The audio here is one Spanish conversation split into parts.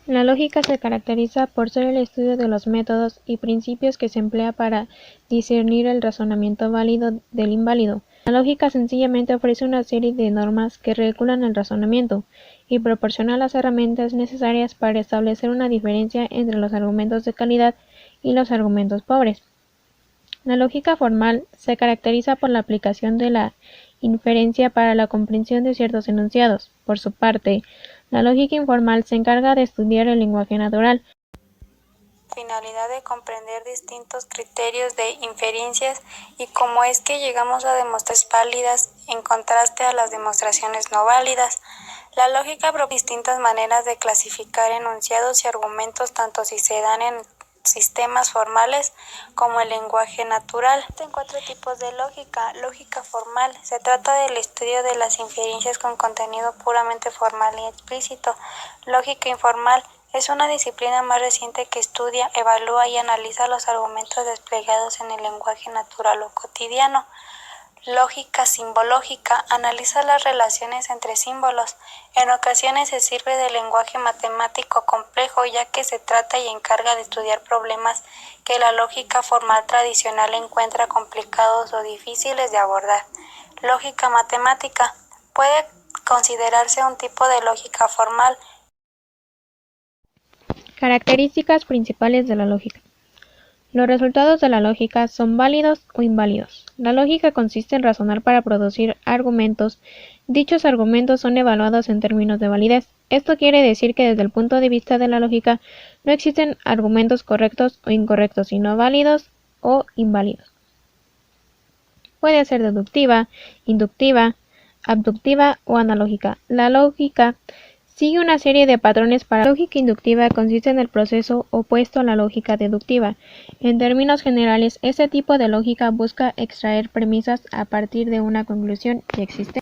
La lógica se caracteriza por ser el estudio de los métodos y principios que se emplea para discernir el razonamiento válido del inválido. La lógica sencillamente ofrece una serie de normas que regulan el razonamiento y proporciona las herramientas necesarias para establecer una diferencia entre los argumentos de calidad y los argumentos pobres. La lógica formal se caracteriza por la aplicación de la inferencia para la comprensión de ciertos enunciados. Por su parte, la lógica informal se encarga de estudiar el lenguaje natural, Finalidad de comprender distintos criterios de inferencias y cómo es que llegamos a demostraciones válidas en contraste a las demostraciones no válidas. La lógica propone distintas maneras de clasificar enunciados y argumentos, tanto si se dan en sistemas formales como el lenguaje natural. Existen 4 tipos de lógica. Lógica formal. Se trata del estudio de las inferencias con contenido puramente formal y explícito. Lógica informal. Es una disciplina más reciente que estudia, evalúa y analiza los argumentos desplegados en el lenguaje natural o cotidiano. Lógica simbológica. Analiza las relaciones entre símbolos. En ocasiones se sirve de lenguaje matemático complejo, ya que se trata y encarga de estudiar problemas que la lógica formal tradicional encuentra complicados o difíciles de abordar. Lógica matemática. Puede considerarse un tipo de lógica formal. Características principales de la lógica. Los resultados de la lógica son válidos o inválidos. La lógica consiste en razonar para producir argumentos. Dichos argumentos son evaluados en términos de validez. Esto quiere decir que desde el punto de vista de la lógica no existen argumentos correctos o incorrectos, sino válidos o inválidos. Puede ser deductiva, inductiva, abductiva o analógica. La lógica sigue una serie de patrones. Para la lógica inductiva consiste en el proceso opuesto a la lógica deductiva. En términos generales, este tipo de lógica busca extraer premisas a partir de una conclusión ya existente.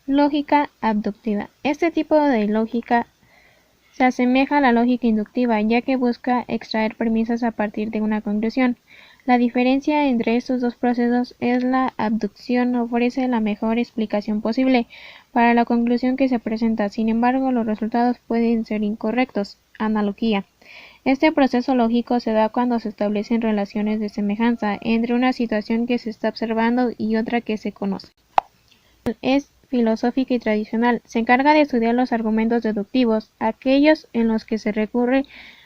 Lógica abductiva. Este tipo de lógica se asemeja a la lógica inductiva, ya que busca extraer premisas a partir de una conclusión. La diferencia entre estos dos procesos es la abducción ofrece la mejor explicación posible para la conclusión que se presenta. Sin embargo, los resultados pueden ser incorrectos. Analogía. Este proceso lógico se da cuando se establecen relaciones de semejanza entre una situación que se está observando y otra que se conoce. Es filosófica y tradicional. Se encarga de estudiar los argumentos deductivos, aquellos en los que se recurre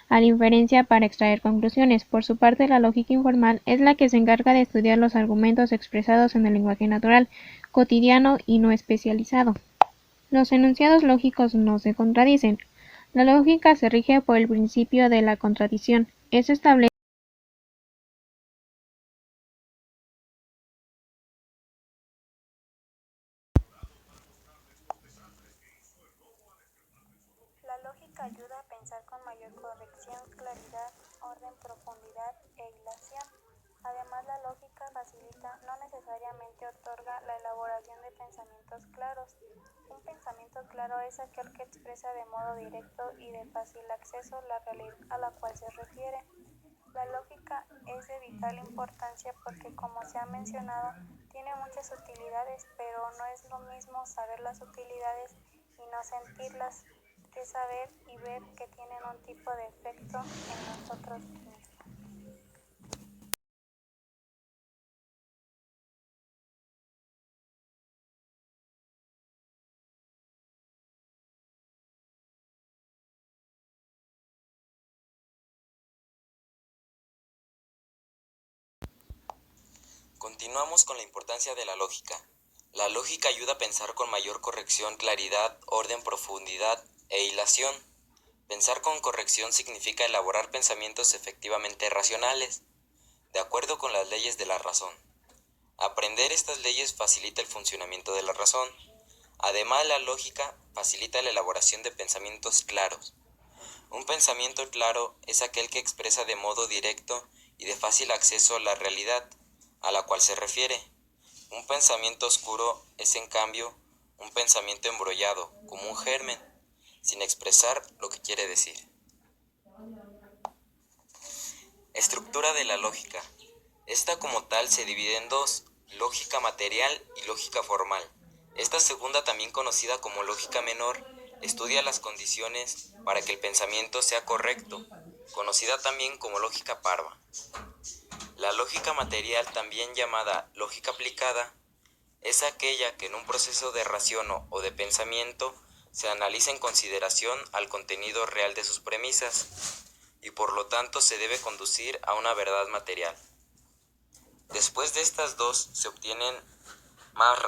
a la inferencia para extraer conclusiones. Por su parte, la lógica informal es la que se encarga de estudiar los argumentos expresados en el lenguaje natural, cotidiano y no especializado. Los enunciados lógicos no se contradicen. La lógica se rige por el principio de la contradicción. Eso establece La lógica ayuda a pensar con mayor corrección, claridad, orden, profundidad e hilación. Además, la lógica facilita, no necesariamente otorga, la elaboración de pensamientos claros. Un pensamiento claro es aquel que expresa de modo directo y de fácil acceso la realidad a la cual se refiere. La lógica es de vital importancia porque, como se ha mencionado, tiene muchas utilidades, pero no es lo mismo saber las utilidades y no sentirlas que saber y ver que tienen un tipo de efecto en nosotros mismos. Continuamos con la importancia de la lógica. La lógica ayuda a pensar con mayor corrección, claridad, orden, profundidad e hilación. Pensar con corrección significa elaborar pensamientos efectivamente racionales, de acuerdo con las leyes de la razón. Aprender estas leyes facilita el funcionamiento de la razón. Además, la lógica facilita la elaboración de pensamientos claros. Un pensamiento claro es aquel que expresa de modo directo y de fácil acceso la realidad a la cual se refiere. Un pensamiento oscuro es, en cambio, un pensamiento embrollado, como un germen, sin expresar lo que quiere decir. Estructura de la lógica. Esta como tal se divide en dos, lógica material y lógica formal. Esta segunda, también conocida como lógica menor, estudia las condiciones para que el pensamiento sea correcto, conocida también como lógica parva. La lógica material, también llamada lógica aplicada, es aquella que en un proceso de raciono o de pensamiento se analiza en consideración al contenido real de sus premisas y por lo tanto se debe conducir a una verdad material. Después de estas dos se obtienen más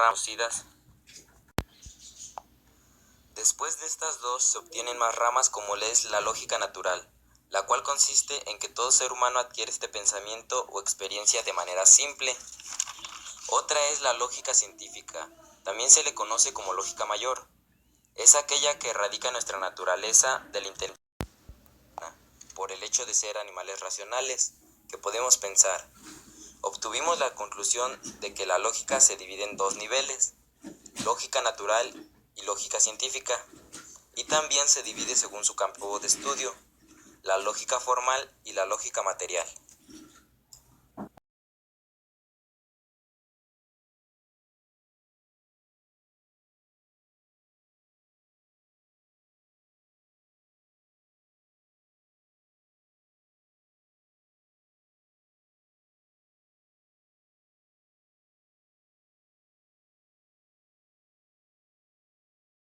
ramas como es la lógica natural, la cual consiste en que todo ser humano adquiere este pensamiento o experiencia de manera simple. Otra es la lógica científica, también se le conoce como lógica mayor. Es aquella que radica en nuestra naturaleza de la inteligencia por el hecho de ser animales racionales, que podemos pensar. Obtuvimos la conclusión de que la lógica se divide en dos niveles, lógica natural y lógica científica, y también se divide según su campo de estudio, la lógica formal y la lógica material.